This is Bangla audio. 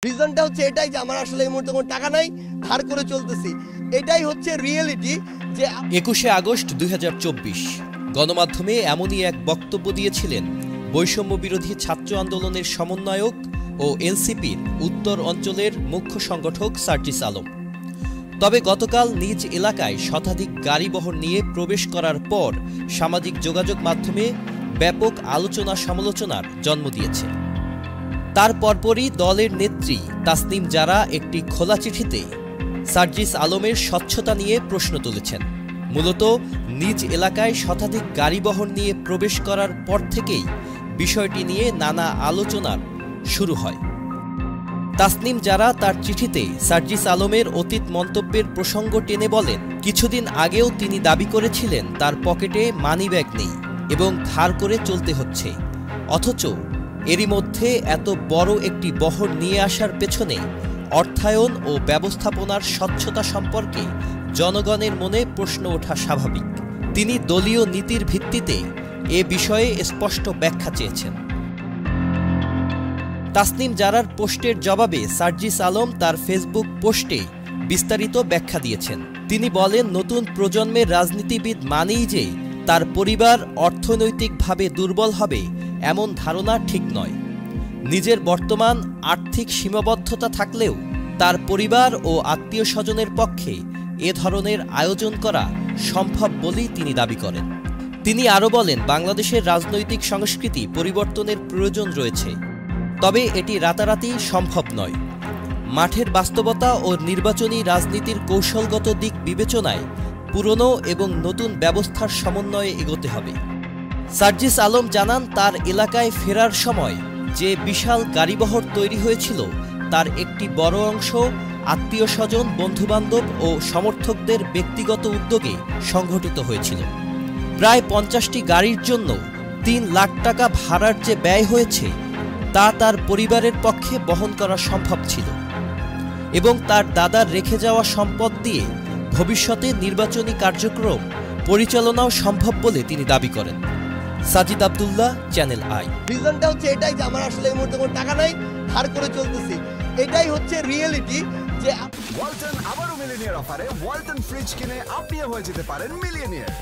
রিজনটা হচ্ছে এটাই যে আমার আসলে এই মুহূর্তে কোনো টাকা নাই, ধার করে চলতেছি। এটাই হচ্ছে রিয়েলিটি। যে 21শে আগস্ট 2024 গণমাধ্যমে এমনই এক বক্তব্য দিয়েছিলেন বৈষম্য বিরোধী ছাত্র আন্দোলনের সমন্বয়ক ও এনসিপির উত্তর অঞ্চলের মুখ্য সংগঠক সার্জিস আলম। তবে গতকাল নিজ এলাকায় শতাধিক গাড়িবহর নিয়ে প্রবেশ করার পর সামাজিক যোগাযোগ মাধ্যমে ব্যাপক আলোচনা সমালোচনার জন্ম দিয়েছে। তার পরপরই দলের নেত্রী তাসনিম জারা একটি খোলা চিঠিতে সার্জিস আলমের স্বচ্ছতা নিয়ে প্রশ্ন তুলেছেন। মূলত নিজ এলাকায় শতাধিক গাড়িবহর নিয়ে প্রবেশ করার পর থেকেই বিষয়টি নিয়ে নানা আলোচনার শুরু হয়। তাসনিম জারা তার চিঠিতে সার্জিস আলমের অতীত মন্তব্যের প্রসঙ্গ টেনে বলেন, কিছুদিন আগেও তিনি দাবি করেছিলেন তার পকেটে মানিব্যাগ নেই এবং ধার করে চলতে হচ্ছে, অথচ এরই মধ্যে এত বড় একটি বহর নিয়ে আসার পেছনে অর্থায়ন ও ব্যবস্থাপনার স্বচ্ছতা সম্পর্কে জনগণের মনে প্রশ্ন ওঠা স্বাভাবিক। তিনি দলীয় নীতির ভিত্তিতে এ বিষয়ে স্পষ্ট ব্যাখ্যা চেয়েছেন। তাসনিম জারার পোস্টের জবাবে সার্জিস আলম তার ফেসবুক পোস্টে বিস্তারিত ব্যাখ্যা দিয়েছেন। তিনি বলেন, নতুন প্রজন্মের রাজনীতিবিদ মানেই যে তার পরিবার অর্থনৈতিকভাবে দুর্বল হবে এমন ধারণা ঠিক নয়। নিজের বর্তমান আর্থিক সীমাবদ্ধতা থাকলেও তার পরিবার ও আত্মীয় স্বজনের পক্ষে এ ধরনের আয়োজন করা সম্ভব বলেই তিনি দাবি করেন। তিনি আরও বলেন, বাংলাদেশের রাজনৈতিক সংস্কৃতি পরিবর্তনের প্রয়োজন রয়েছে, তবে এটি রাতারাতি সম্ভব নয়। মাঠের বাস্তবতা ও নির্বাচনী রাজনীতির কৌশলগত দিক বিবেচনায় পুরনো এবং নতুন ব্যবস্থার সমন্বয়ে এগোতে হবে। সার্জিস আলম জানান, তার এলাকায় ফেরার সময় যে বিশাল গাড়িবহর তৈরি হয়েছিল তার একটি বড় অংশ আত্মীয় স্বজন, বন্ধুবান্ধব ও সমর্থকদের ব্যক্তিগত উদ্যোগে সংঘটিত হয়েছিল। প্রায় 50টি গাড়ির জন্য 3 লাখ টাকা ভাড়ার যে ব্যয় হয়েছে তা তার পরিবারের পক্ষে বহন করা সম্ভব ছিল এবং তার দাদার রেখে যাওয়া সম্পদ দিয়ে ভবিষ্যতে নির্বাচনী কার্যক্রম পরিচালনাও সম্ভব বলে তিনি দাবি করেন। Sajid Abdullah, channel I. রিজনটা হচ্ছে এটাই যে আমার আসলে এই মুহূর্তে কোনো টাকা নাই, ধার করে চলতেছি। এটাই হচ্ছে রিয়েলিটি। যে ওয়ালটন আবারও মিলিয়নিয়ার অফারে ওয়ালটন ফ্রিজ কিনে আপনিও হয়ে যেতে পারেন মিলিয়নিয়ার।